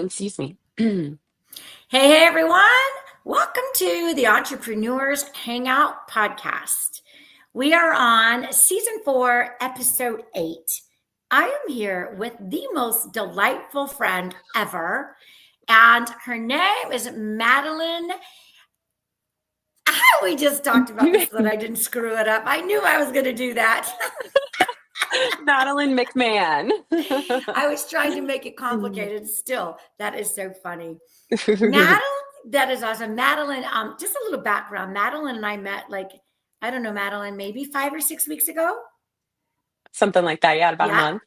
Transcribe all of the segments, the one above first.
Excuse me. Hey, everyone. Welcome to the Entrepreneurs Hangout podcast. We are on season 4, episode 8. I am here with the most delightful friend ever, and her name is Madeline. We just talked about this so that I didn't screw it up. I knew I was going to do that. Madeline McMahon. I was trying to make it complicated. Still, that is so funny. Madeline, that is awesome. Madeline, just a little background. Madeline and I met I don't know, Madeline, maybe 5 or 6 weeks ago. Something like that. Yeah, about a month.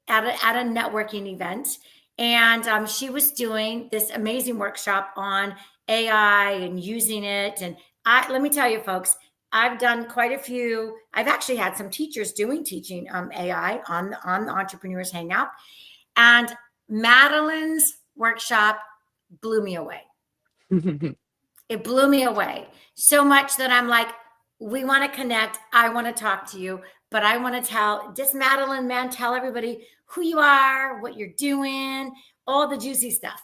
At a networking event. And she was doing this amazing workshop on AI and using it. And let me tell you, folks, I've done quite a few. I've actually had some teachers teaching AI on the Entrepreneurs Hangout. And Madeline's workshop blew me away. It blew me away so much that I'm like, we want to connect. I want to talk to you, but I want to Madeline, man, tell everybody who you are, what you're doing, all the juicy stuff.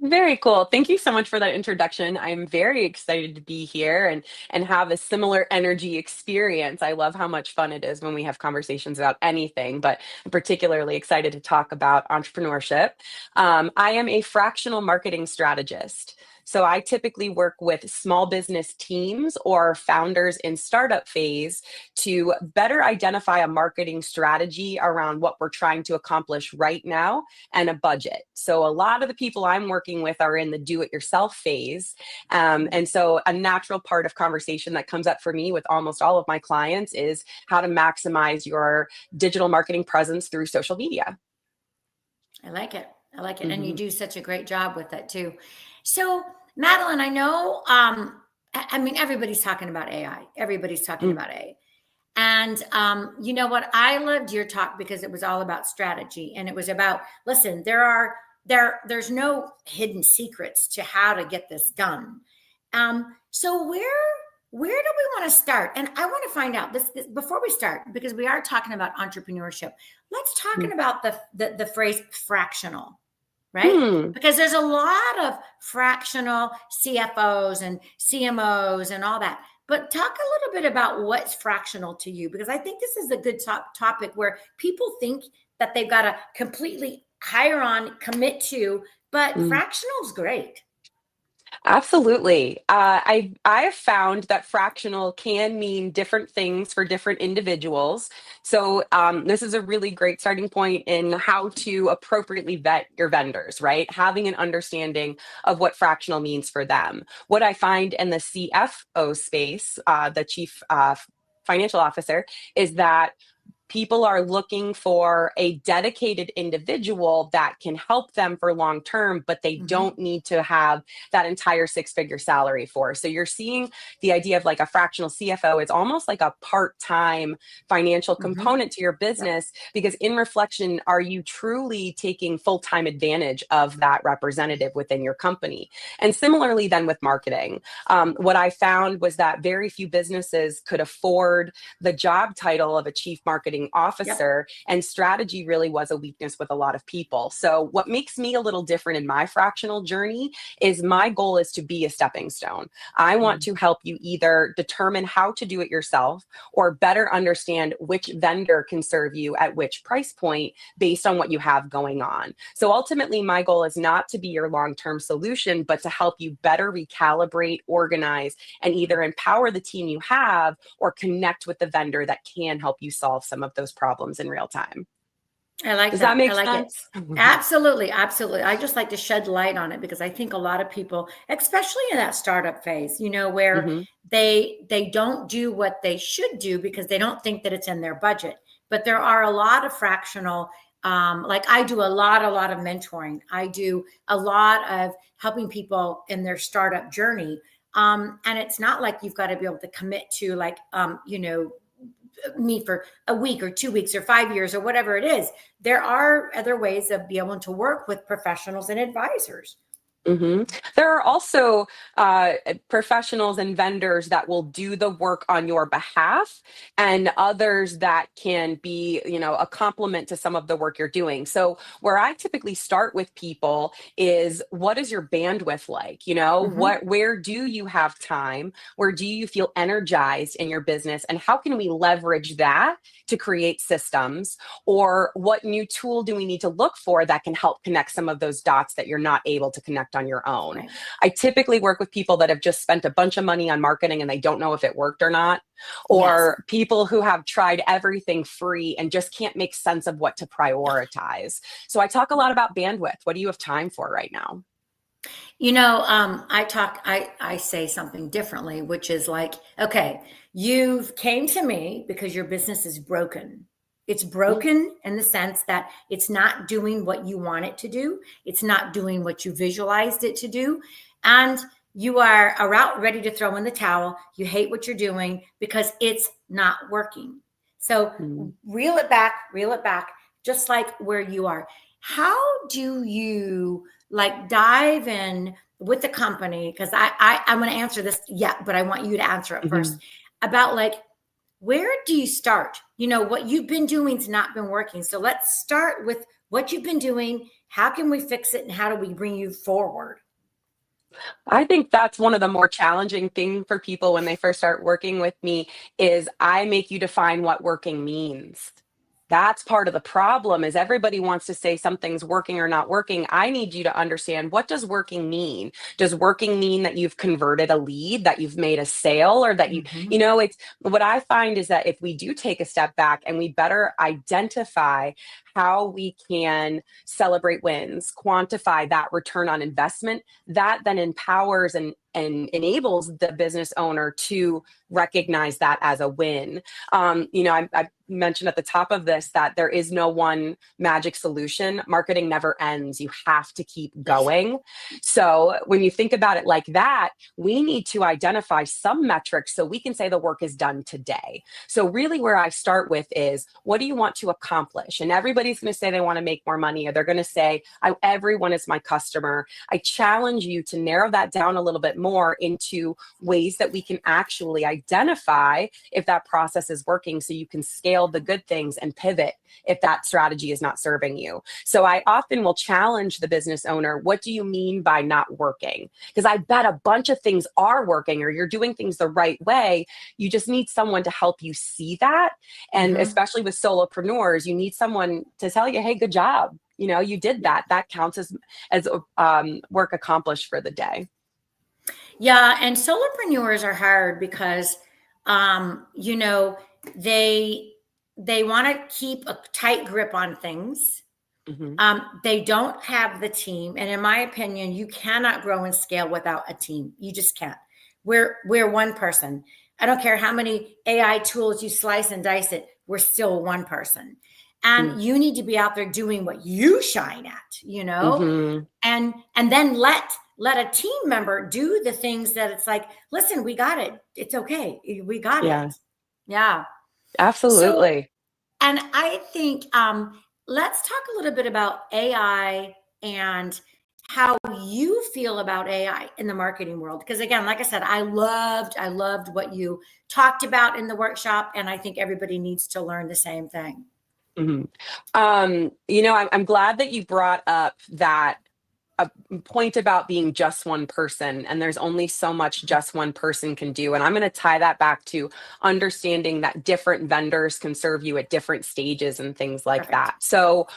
Very cool. Thank you so much for that introduction. I'm very excited to be here and have a similar energy experience. I love how much fun it is when we have conversations about anything, but I'm particularly excited to talk about entrepreneurship. I am a fractional marketing strategist. So I typically work with small business teams or founders in startup phase to better identify a marketing strategy around what we're trying to accomplish right now and a budget. So a lot of the people I'm working with are in the do-it-yourself phase. And so a natural part of conversation that comes up for me with almost all of my clients is how to maximize your digital marketing presence through social media. I like it. Mm-hmm. And you do such a great job with it too. So Madeline, I know, everybody's talking about AI. Everybody's talking about AI. And you know what? I loved your talk because it was all about strategy. And it was about, listen, there's no hidden secrets to how to get this done. So where do we want to start? And I want to find out this before we start, because we are talking about entrepreneurship. Let's talk about the phrase fractional. Right? Because there's a lot of fractional CFOs and CMOs and all that. But talk a little bit about what's fractional to you, because I think this is a good topic where people think that they've got to completely hire on, commit to, but fractional is great. Absolutely. I have found that fractional can mean different things for different individuals. So this is a really great starting point in how to appropriately vet your vendors, right? Having an understanding of what fractional means for them. What I find in the CFO space, the chief financial officer, is that people are looking for a dedicated individual that can help them for long term, but they don't need to have that entire 6-figure salary for. So you're seeing the idea of like a fractional CFO. It's almost like a part-time financial component to your business, because in reflection, are you truly taking full-time advantage of that representative within your company? And similarly then with marketing, what I found was that very few businesses could afford the job title of a chief marketing officer, and strategy really was a weakness with a lot of people. So what makes me a little different in my fractional journey is my goal is to be a stepping stone. I want to help you either determine how to do it yourself or better understand which vendor can serve you at which price point based on what you have going on. So ultimately, my goal is not to be your long-term solution, but to help you better recalibrate, organize, and either empower the team you have or connect with the vendor that can help you solve some of those problems in real time. I like Does that. that make I like sense? it. Absolutely. Absolutely. I just like to shed light on it because I think a lot of people, especially in that startup phase, where they don't do what they should do because they don't think that it's in their budget. But there are a lot of fractional, like I do a lot of mentoring. I do a lot of helping people in their startup journey. And it's not like you've got to be able to commit to me for a week or 2 weeks or 5 years or whatever it is. There are other ways of being able to work with professionals and advisors. There are also professionals and vendors that will do the work on your behalf, and others that can be, a complement to some of the work you're doing. So where I typically start with people is, what is your bandwidth like? Mm-hmm. Where do you have time? Where do you feel energized in your business? And how can we leverage that to create systems? Or what new tool do we need to look for that can help connect some of those dots that you're not able to connect on your own? Right. I typically work with people that have just spent a bunch of money on marketing and they don't know if it worked or not, Yes. or people who have tried everything free and just can't make sense of what to prioritize. So I talk a lot about bandwidth. What do you have time for right now? I say something differently, which is like, okay, you've came to me because your business is broken. It's broken in the sense that it's not doing what you want it to do. It's not doing what you visualized it to do. And you are about ready to throw in the towel. You hate what you're doing because it's not working. So Mm-hmm. reel it back, just like where you are. How do you like dive in with the company? Because I'm going to answer this, yeah, but I want you to answer it Mm-hmm. first about like, where do you start? What you've been doing's not been working. So let's start with what you've been doing. How can we fix it? And how do we bring you forward? I think that's one of the more challenging things for people when they first start working with me is I make you define what working means. That's part of the problem is everybody wants to say something's working or not working. I need you to understand, what does working mean? Does working mean that you've converted a lead, that you've made a sale, or that Mhm. it's what I find is that if we do take a step back and we better identify how we can celebrate wins, quantify that return on investment, that then empowers and enables the business owner to recognize that as a win. I mentioned at the top of this that there is no one magic solution. Marketing never ends. You have to keep going. So when you think about it like that, we need to identify some metrics so we can say the work is done today. So really where I start with is, what do you want to accomplish? And everybody's going to say they want to make more money, or they're going to say, everyone is my customer. I challenge you to narrow that down a little bit more into ways that we can actually identify if that process is working, so you can scale the good things and pivot if that strategy is not serving you. So I often will challenge the business owner, what do you mean by not working? Because I bet a bunch of things are working, or you're doing things the right way. You just need someone to help you see that. And Mhm. especially with solopreneurs, you need someone to tell you, hey, good job. You did that. That counts as work accomplished for the day. Yeah, and solopreneurs are hard because, you know, they they want to keep a tight grip on things. Hmm. They don't have the team, and in my opinion, you cannot grow and scale without a team. You just can't. We're one person. I don't care how many AI tools you slice and dice it. We're still one person, and you need to be out there doing what you shine at. Hmm. And then let a team member do the things that it's like, listen, we got it. It's okay. We got Yeah, it. Yeah. So, absolutely. and I think let's talk a little bit about AI and how you feel about AI in the marketing world. Because again, like I said, I loved what you talked about in the workshop, and I think everybody needs to learn the same thing. Hmm. I'm glad that you brought up that a point about being just one person, and there's only so much just one person can do. And I'm going to tie that back to understanding that different vendors can serve you at different stages and things like Perfect. that. So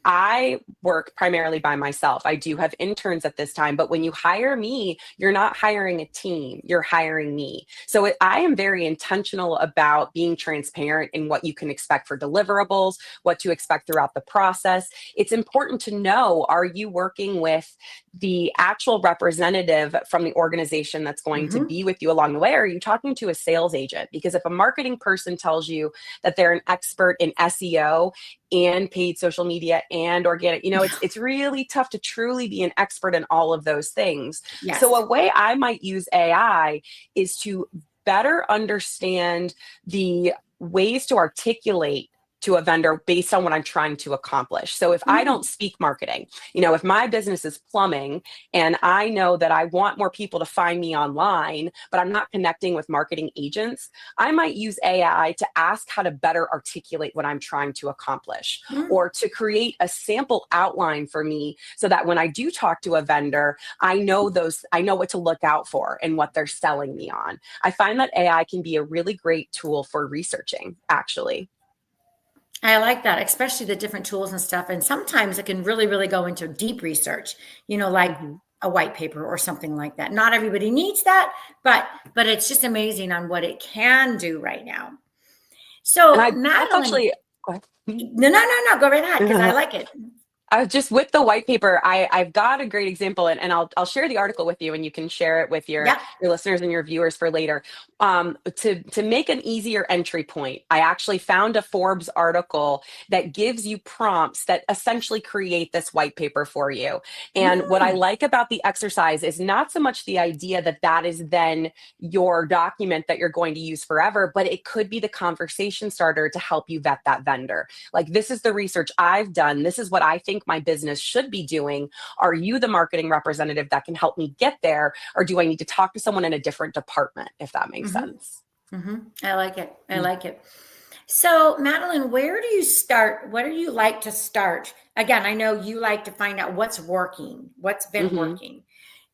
I work primarily by myself. I do have interns at this time, but when you hire me, you're not hiring a team, you're hiring me. So I am very intentional about being transparent in what you can expect for deliverables, what to expect throughout the process. It's important to know, are you working with the actual representative from the organization that's going to Hmm. be with you along the way? Or are you talking to a sales agent? Because if a marketing person tells you that they're an expert in SEO and paid social media and organic, it's really tough to truly be an expert in all of those things. So Yes. a way I might use AI is to better understand the ways to articulate to a vendor based on what I'm trying to accomplish. So if I don't speak marketing, if my business is plumbing and I know that I want more people to find me online, but I'm not connecting with marketing agents, I might use AI to ask how to better articulate what I'm trying to accomplish, or to create a sample outline for me so that when I do talk to a vendor, I know what to look out for and what they're selling me on. I find that AI can be a really great tool for researching, actually. I like that, especially the different tools and stuff. And sometimes it can really, really go into deep research, like a white paper or something like that. Not everybody needs that, but it's just amazing on what it can do right now. So, That's Madeline, actually, go ahead. no, go right ahead because I like it. Just with the white paper, I've got a great example, and I'll share the article with you, and you can share it with your listeners and your viewers for later. To make an easier entry point, I actually found a Forbes article that gives you prompts that essentially create this white paper for you. And what I like about the exercise is not so much the idea that that is then your document that you're going to use forever, but it could be the conversation starter to help you vet that vendor. Like, this is the research I've done. This is what I think my business should be doing. Are you the marketing representative that can help me get there? Or do I need to talk to someone in a different department, if that makes sense? I like it. I like it. So, Madeline, where do you start? What do you like to start? Again, I know you like to find out what's working, what's been working.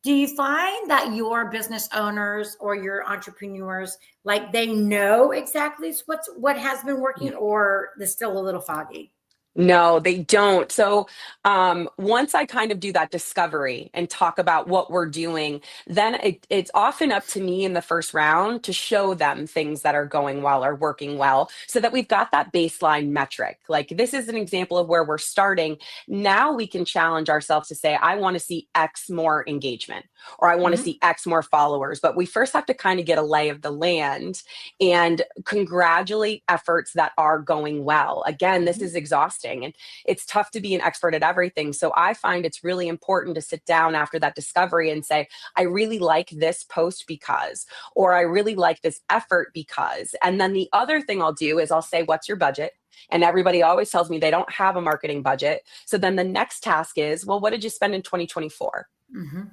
Do you find that your business owners or your entrepreneurs, like, they know exactly what has been working, or they're still a little foggy? No, they don't. So once I kind of do that discovery and talk about what we're doing, then it's often up to me in the first round to show them things that are going well or working well, so that we've got that baseline metric. Like, this is an example of where we're starting. Now we can challenge ourselves to say, I want to see X more engagement, or I want to see X more followers. But we first have to kind of get a lay of the land and congratulate efforts that are going well. Again, this is exhausting. And it's tough to be an expert at everything. So I find it's really important to sit down after that discovery and say, I really like this post because, or I really like this effort because. And then the other thing I'll do is I'll say, what's your budget? And everybody always tells me they don't have a marketing budget. So then the next task is, well, what did you spend in 2024?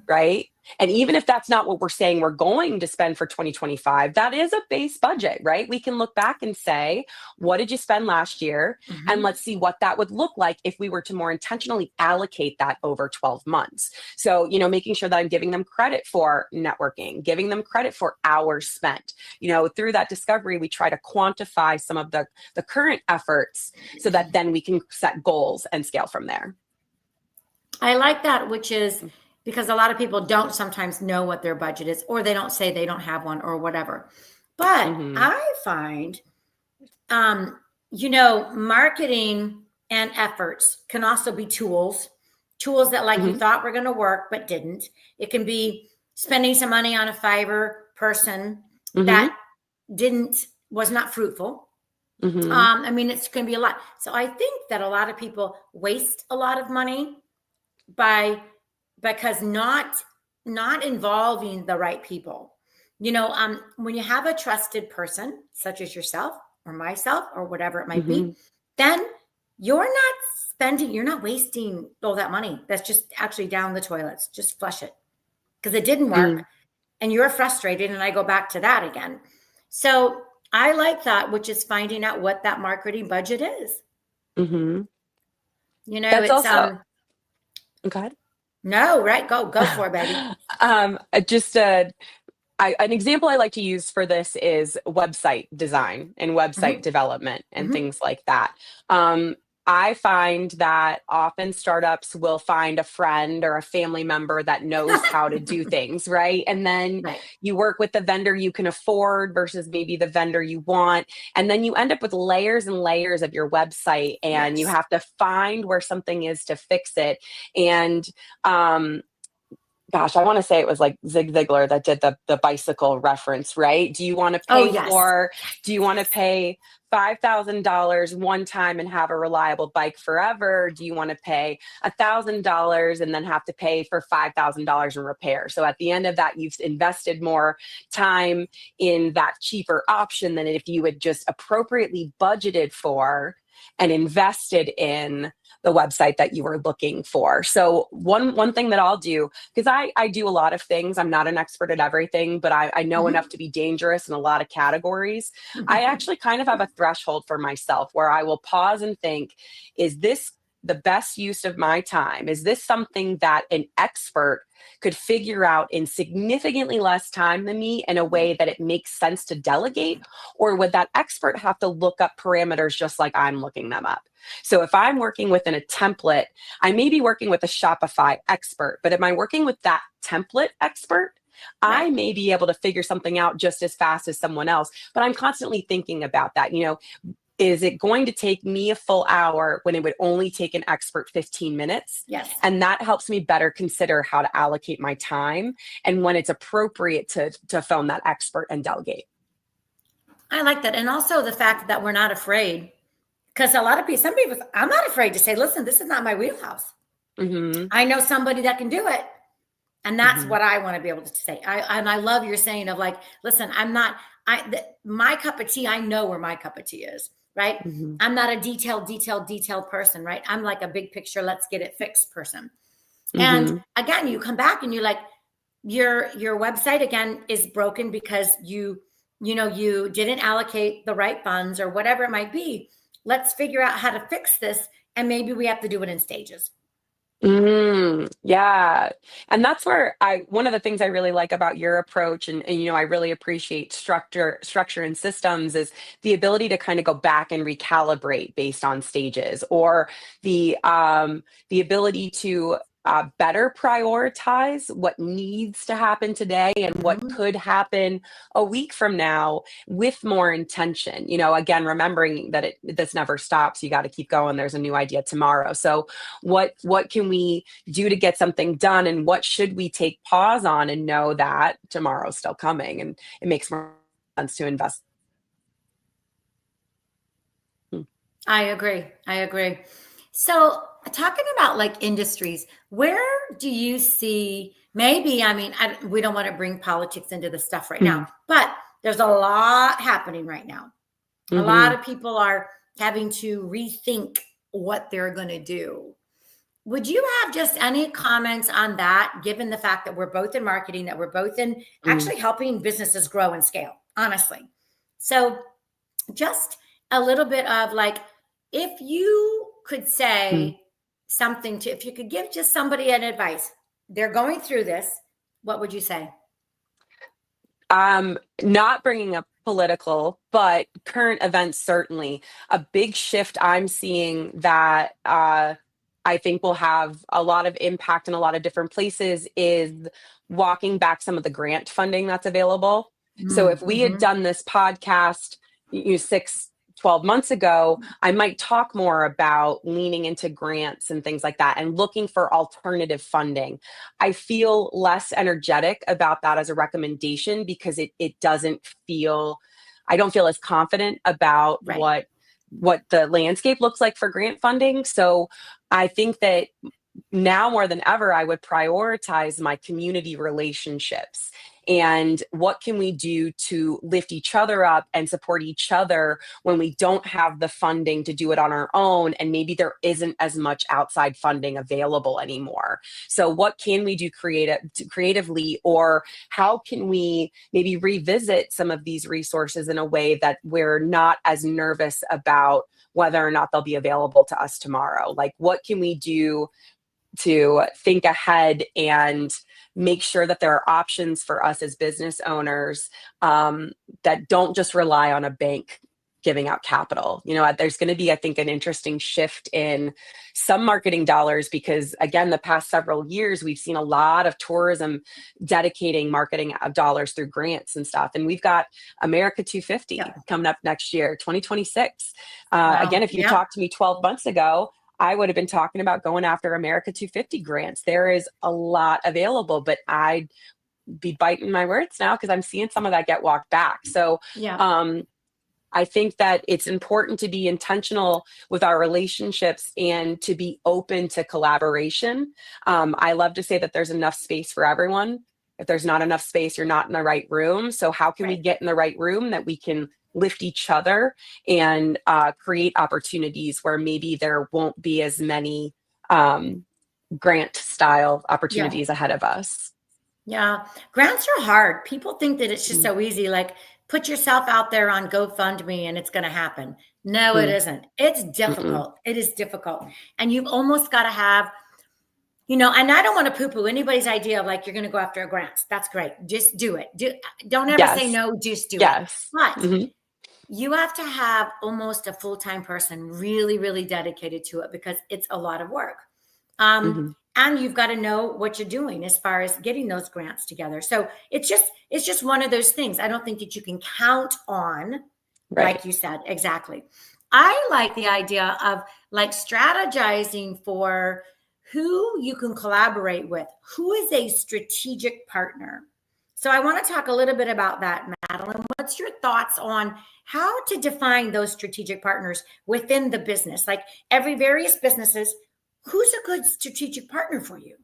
Right? And even if that's not what we're saying we're going to spend for 2025, that is a base budget, right? We can look back and say, what did you spend last year? And let's see what that would look like if we were to more intentionally allocate that over 12 months. So, making sure that I'm giving them credit for networking, giving them credit for hours spent. Through that discovery, we try to quantify some of the current efforts so that then we can set goals and scale from there. I like that, which is because a lot of people don't sometimes know what their budget is, or they don't say they don't have one or whatever. But I find, marketing and efforts can also be tools that, like, you thought were going to work, but didn't. It can be spending some money on a Fiverr person that was not fruitful. It's going to be a lot. So I think that a lot of people waste a lot of money because not involving the right people. When you have a trusted person, such as yourself or myself or whatever it might be, then you're not wasting all that money. That's just actually down the toilets. Just flush it because it didn't work and you're frustrated. And I go back to that again. So I like that, which is finding out what that marketing budget is. That's it's also, okay. No, right. Go for it, baby. An example I like to use for this is website design and website development and things like that. I find that often startups will find a friend or a family member that knows how to do things, right? And then you work with the vendor you can afford versus maybe the vendor you want. And then you end up with layers and layers of your website, and you have to find where something is to fix it. And gosh, I want to say it was like Zig Ziglar that did the bicycle reference, right? Do you want to pay $5,000 one time and have a reliable bike forever? Do you want to pay $1,000 and then have to pay for $5,000 in repair? So at the end of that, you've invested more time in that cheaper option than if you had just appropriately budgeted for and invested in the website that you were looking for. So one thing that I'll do, because I do a lot of things, I'm not an expert at everything, but I know enough to be dangerous in a lot of categories. I actually kind of have a threshold for myself where I will pause and think, is this the best use of my time? Is this something that an expert could figure out in significantly less time than me in a way that it makes sense to delegate? Or would that expert have to look up parameters just like I'm looking them up? So if I'm working within a template, I may be working with a Shopify expert, but am I working with that template expert? I may be able to figure something out just as fast as someone else, but I'm constantly thinking about that. Is it going to take me a full hour when it would only take an expert 15 minutes? Yes. And that helps me better consider how to allocate my time and when it's appropriate to phone that expert and delegate. I like that. And also the fact that we're not afraid, because some people, I'm not afraid to say, listen, this is not my wheelhouse. Mm-hmm. I know somebody that can do it. And that's what I want to be able to say. I love your saying of like, listen, my cup of tea, I know where my cup of tea is. Right. Mm-hmm. I'm not a detailed person. Right. I'm like a big picture, let's get it fixed person. Mm-hmm. And again, you come back and you're like, your website again is broken because you didn't allocate the right funds or whatever it might be. Let's figure out how to fix this. And maybe we have to do it in stages. Yeah. And that's where one of the things I really like about your approach and I really appreciate structure and systems is the ability to kind of go back and recalibrate based on stages, or the ability to better prioritize what needs to happen today and what could happen a week from now with more intention. Again, remembering that this never stops. You got to keep going. There's a new idea tomorrow. So what can we do to get something done, and what should we take pause on and know that tomorrow's still coming? And it makes more sense to invest. I agree. So talking about like industries, where do you see maybe, we don't want to bring politics into the stuff right now, but there's a lot happening right now. A lot of people are having to rethink what they're going to do. Would you have just any comments on that, given the fact that we're both in marketing, that we're both in actually helping businesses grow and scale, honestly? So just a little bit of like, if you could say something if you could give just somebody an advice, they're going through this, what would you say? Not bringing up political, but current events, certainly. A big shift I'm seeing that I think will have a lot of impact in a lot of different places is walking back some of the grant funding that's available. So if we had done this podcast 12 months ago, I might talk more about leaning into grants and things like that and looking for alternative funding. I feel less energetic about that as a recommendation because it doesn't feel, I don't feel as confident about what the landscape looks like for grant funding. So I think that now more than ever, I would prioritize my community relationships and what can we do to lift each other up and support each other when we don't have the funding to do it on our own, and maybe there isn't as much outside funding available anymore. So what can we do creatively, or how can we maybe revisit some of these resources in a way that we're not as nervous about whether or not they'll be available to us tomorrow? Like, what can we do to think ahead and make sure that there are options for us as business owners that don't just rely on a bank giving out capital? There's going to be, I think, an interesting shift in some marketing dollars because, again, the past several years, we've seen a lot of tourism dedicating marketing dollars through grants and stuff. And we've got America 250 coming up next year, 2026. Again, if you talked to me 12 months ago, I would have been talking about going after America 250 grants. There is a lot available, but I'd be biting my words now because I'm seeing some of that get walked back. So I think that it's important to be intentional with our relationships and to be open to collaboration. I love to say that there's enough space for everyone. If there's not enough space, you're not in the right room. So how can we Right. get in the right room that we can lift each other and create opportunities where maybe there won't be as many grant style Yeah. opportunities ahead of us. Yeah. Grants are hard. People think that it's just Mm, so easy. Like, put yourself out there on GoFundMe and it's going to happen. No, it mm, isn't. It's mm-mm. difficult. It is difficult. And you've almost got to have, and I don't want to poo poo anybody's idea of like, you're going to go after a grant. That's great. Just do it. Don't ever say Yes, no, just do it. yes. But Hmm. you have to have almost a full-time person really, really dedicated to it because it's a lot of work. Hmm. And you've got to know what you're doing as far as getting those grants together. So it's just one of those things. I don't think that you can count on, Right. like you said, exactly. I like the idea of like strategizing for who you can collaborate with, who is a strategic partner. So I want to talk a little bit about that, Madeline. What's your thoughts on how to define those strategic partners within the business? Like every various businesses, who's a good strategic partner for you?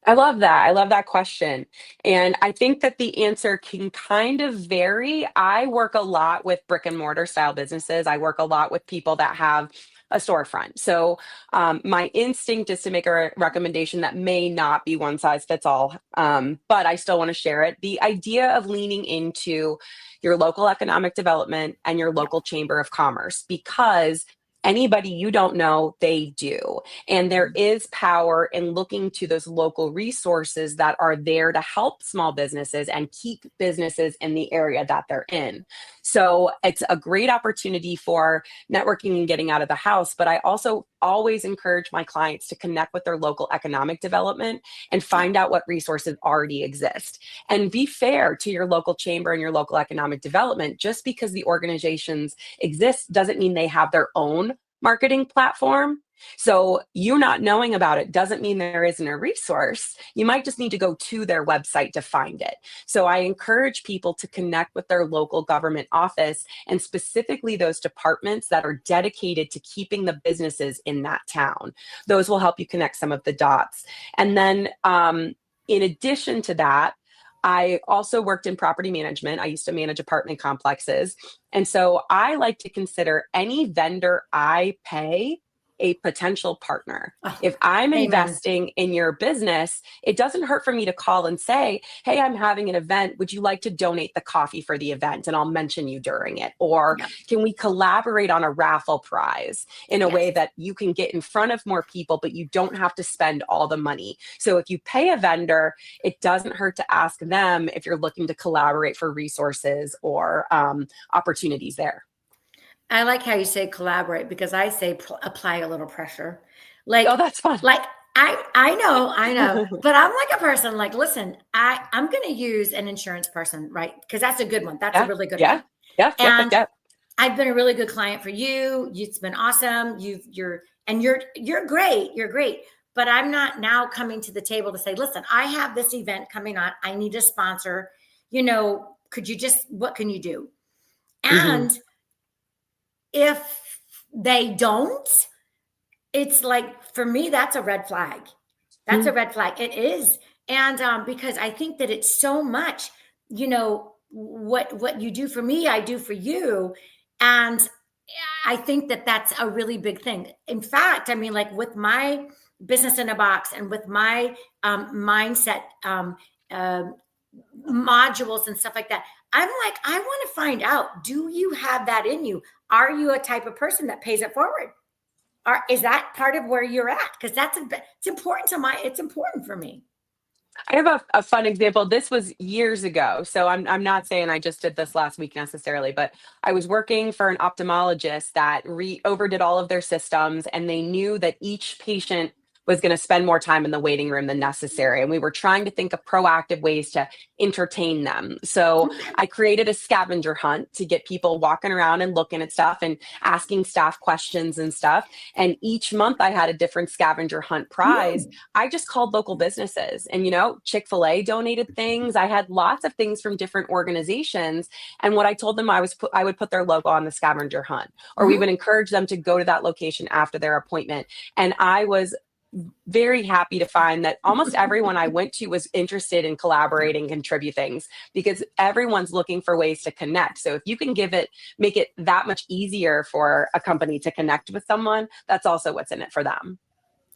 I love that. I love that question. And I think that the answer can kind of vary. I work a lot with brick and mortar style businesses. I work a lot with people that have a storefront. So my instinct is to make a recommendation that may not be one size fits all, but I still want to share it. The idea of leaning into your local economic development and your Yeah. local chamber of commerce, because anybody you don't know, they do. And there is power in looking to those local resources that are there to help small businesses and keep businesses in the area that they're in. So it's a great opportunity for networking and getting out of the house. But I also always encourage my clients to connect with their local economic development and Yeah. find out what resources already exist. And be fair to your local chamber and your local economic development. Just because the organizations exist doesn't mean they have their own marketing platform. So you not knowing about it doesn't mean there isn't a resource. You might just need to go to their website to find it. So I encourage people to connect with their local government office and specifically those departments that are dedicated to keeping the businesses in that town. Those will help you connect some of the dots. And then in addition to that, I also worked in property management. I used to manage apartment complexes. And so I like to consider any vendor I pay a potential partner. Oh, If I'm amen. investing in your business, it doesn't hurt for me to call and say, hey, I'm having an event. Would you like to donate the coffee for the event? And I'll mention you during it. Or Yeah. can we collaborate on a raffle prize in a way Yes. that you can get in front of more people, but you don't have to spend all the money? So if you pay a vendor, it doesn't hurt to ask them if you're looking to collaborate for resources or opportunities there. I like how you say collaborate because I say apply a little pressure. Oh, Like, that's fun. like I know, but I'm like a person like, listen, I'm going to use an insurance person, right? Because that's a good one. That's a Yeah, really good yeah, one. yeah, yep, yep, And yep. I've been a really good client for you. It's been awesome. You're great. You're great. But I'm not now coming to the table to say, listen, I have this event coming on. I need a sponsor. Could you what can you do? Hmm. And if they don't, it's like for me, that's a red flag. That's a red flag. It is. And because I think that it's so much, what you do for me, I do for you. And I think that that's a really big thing. In fact, I mean, like with my business in a box and with my mindset uh, modules and stuff like that, I'm like, I want to find out, do you have that in you? Are you a type of person that pays it forward? Or is that part of where you're at? Because it's important it's important for me. I have a fun example. This was years ago. So I'm not saying I just did this last week necessarily, but I was working for an ophthalmologist that overdid all of their systems, and they knew that each patient was going to spend more time in the waiting room than necessary. And we were trying to think of proactive ways to entertain them. So Okay. I created a scavenger hunt to get people walking around and looking at stuff and asking staff questions and stuff. And each month I had a different scavenger hunt prize. Mm. I just called local businesses, and Chick-fil-A donated things. I had lots of things from different organizations. And what I told them, I would put their logo on the scavenger hunt, or we Mhm. would encourage them to go to that location after their appointment. And I was very happy to find that almost everyone I went to was interested in collaborating, contribute things, because everyone's looking for ways to connect. So if you can make it that much easier for a company to connect with someone, that's also what's in it for them.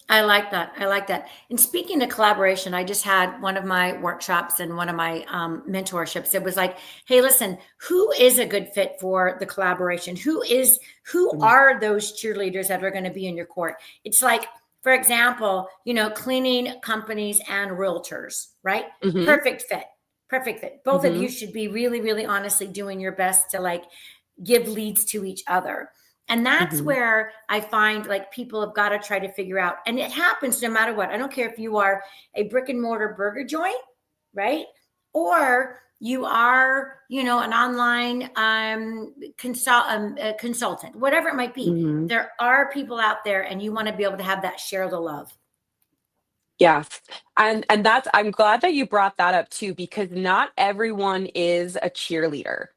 I like that. I like that. And speaking of collaboration, I just had one of my workshops and one of my mentorships. It was like, hey, listen, who is a good fit for the collaboration? Who are those cheerleaders that are going to be in your court? It's like, for example, cleaning companies and realtors, right? Mm-hmm. Perfect fit. Perfect fit. Both of you should be really, really honestly doing your best to like give leads to each other. And that's where I find like people have got to try to figure out, and it happens no matter what. I don't care if you are a brick and mortar burger joint, right? Or you are, an online consultant, whatever it might be. There are people out there, and you want to be able to have that share the love. Yes. And I'm glad that you brought that up too, because not everyone is a cheerleader.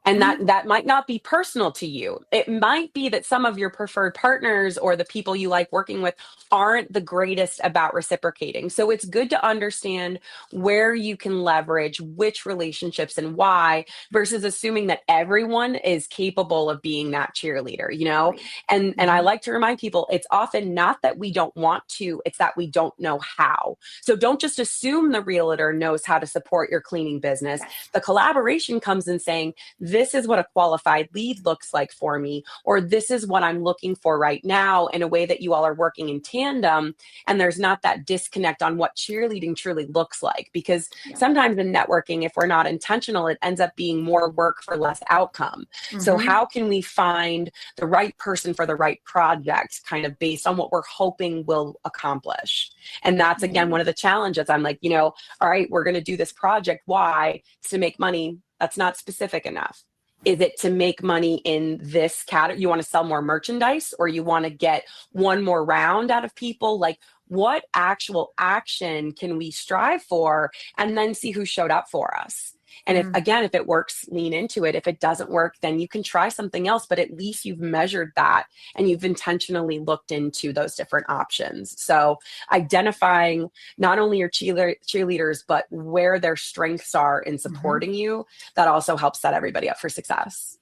And that might not be personal to you. It might be that some of your preferred partners or the people you like working with aren't the greatest about reciprocating. So it's good to understand where you can leverage which relationships and why, versus assuming that everyone is capable of being that cheerleader, Right. And I like to remind people, it's often not that we don't want to, it's that we don't know how. So don't just assume the realtor knows how to support your cleaning business. Yes. The collaboration comes in saying, this is what a qualified lead looks like for me, or this is what I'm looking for right now, in a way that you all are working in tandem. And there's not that disconnect on what cheerleading truly looks like, because sometimes in networking, if we're not intentional, it ends up being more work for less outcome. So how can we find the right person for the right project, kind of based on what we're hoping will accomplish? And that's, again, one of the challenges. I'm like, all right, we're going to do this project. Why? It's to make money. That's not specific enough. Is it to make money in this category? You want to sell more merchandise, or you want to get one more round out of people? Like, what actual action can we strive for, and then see who showed up for us? And if it works, lean into it. If it doesn't work, then you can try something else, but at least you've measured that and you've intentionally looked into those different options. So identifying not only your cheerleaders, but where their strengths are in supporting you, that also helps set everybody up for success.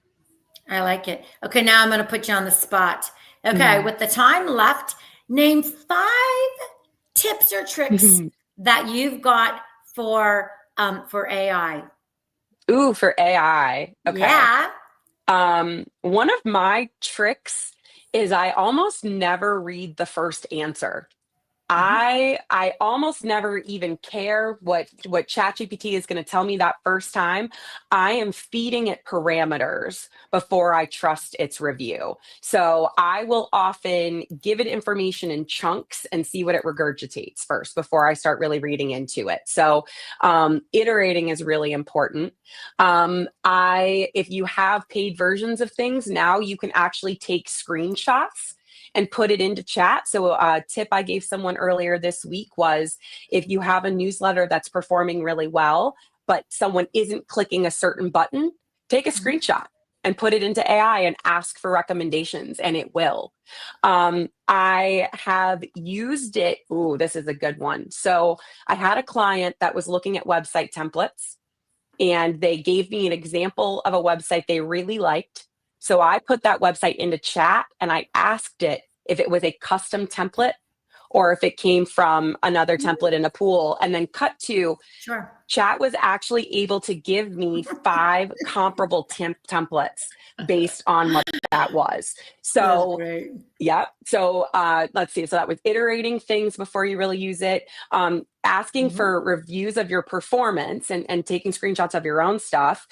I like it. Okay, now I'm going to put you on the spot. Okay, with the time left, name 5 tips or tricks that you've got for AI. Ooh, for AI. Okay. Yeah. One of my tricks is I almost never read the first answer. I almost never even care what ChatGPT is going to tell me that first time. I am feeding it parameters before I trust its review. So I will often give it information in chunks and see what it regurgitates first before I start really reading into it. So iterating is really important. If you have paid versions of things, now you can actually take screenshots and put it into chat. So a tip I gave someone earlier this week was, if you have a newsletter that's performing really well, but someone isn't clicking a certain button, take a screenshot and put it into AI and ask for recommendations, and it will. I have used it. Ooh, this is a good one. So I had a client that was looking at website templates, and they gave me an example of a website they really liked. So I put that website into chat and I asked it if it was a custom template or if it came from another template in a pool, and then cut to chat was actually able to give me 5 comparable templates based on what that was. So yeah. So let's see. So that was iterating things before you really use it. Asking for reviews of your performance and taking screenshots of your own stuff.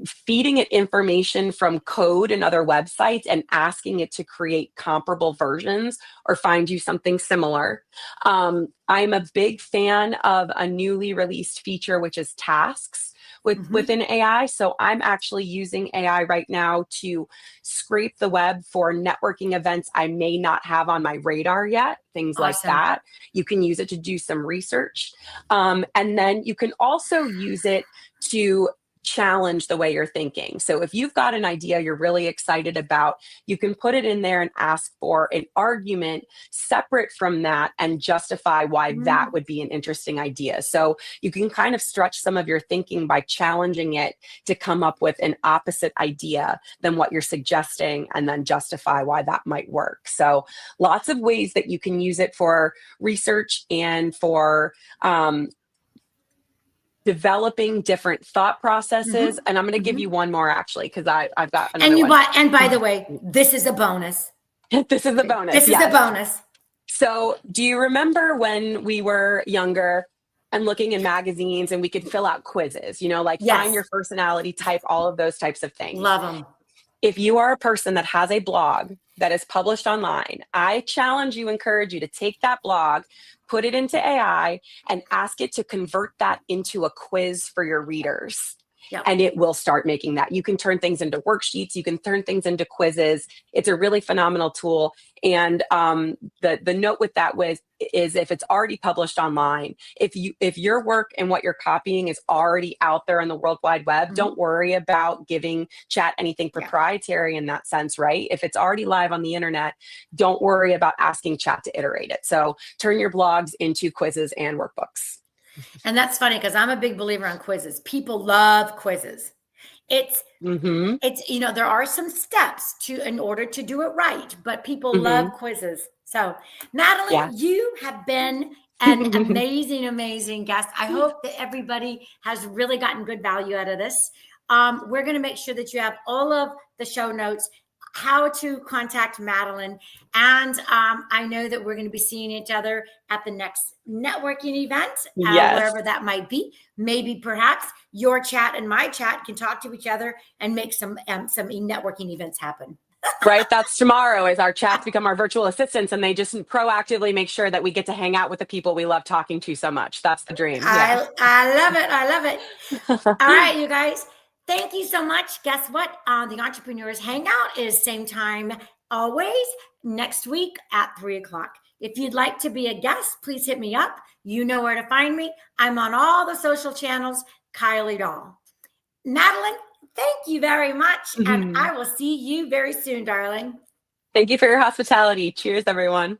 Feeding it information from code and other websites and asking it to create comparable versions or find you something similar. I'm a big fan of a newly released feature, which is tasks within AI. So I'm actually using AI right now to scrape the web for networking events I may not have on my radar yet, things like that. You can use it to do some research. And then you can also use it to challenge the way you're thinking. So if you've got an idea you're really excited about, you can put it in there and ask for an argument separate from that and justify why that would be an interesting idea. So you can kind of stretch some of your thinking by challenging it to come up with an opposite idea than what you're suggesting, and then justify why that might work. So lots of ways that you can use it for research and for developing different thought processes. And I'm going to give you one more, actually, because I've got another one. And by the way, this is a bonus. This is a bonus. This is a bonus. So do you remember when we were younger and looking in magazines and we could fill out quizzes, you know, like find your personality type, all of those types of things? Love them. If you are a person that has a blog that is published online, I challenge you, encourage you to take that blog, put it into AI, and ask it to convert that into a quiz for your readers. Yep. And it will start making that. You can turn things into worksheets. You can turn things into quizzes. It's a really phenomenal tool. And the note with that is if it's already published online, if your work and what you're copying is already out there in the World Wide Web, don't worry about giving chat anything proprietary in that sense, right? If it's already live on the internet, don't worry about asking chat to iterate it. So turn your blogs into quizzes and workbooks. And that's funny because I'm a big believer on quizzes. People love quizzes. It's, you know, there are some steps in order to do it right, but people love quizzes. So Madeline, you have been an amazing, amazing guest. I hope that everybody has really gotten good value out of this. We're going to make sure that you have all of the show notes, how to contact Madeline. And I know that we're going to be seeing each other at the next networking event, wherever that might be. Maybe perhaps your chat and my chat can talk to each other and make some networking events happen. Right. That's tomorrow, is our chats become our virtual assistants, and they just proactively make sure that we get to hang out with the people we love talking to so much. That's the dream. I love it. I love it. All right, you guys. Thank you so much. Guess what? The Entrepreneurs Hangout is same time always next week at 3:00. If you'd like to be a guest, please hit me up. You know where to find me. I'm on all the social channels, Kiley Doll. Madeline, thank you very much. And I will see you very soon, darling. Thank you for your hospitality. Cheers, everyone.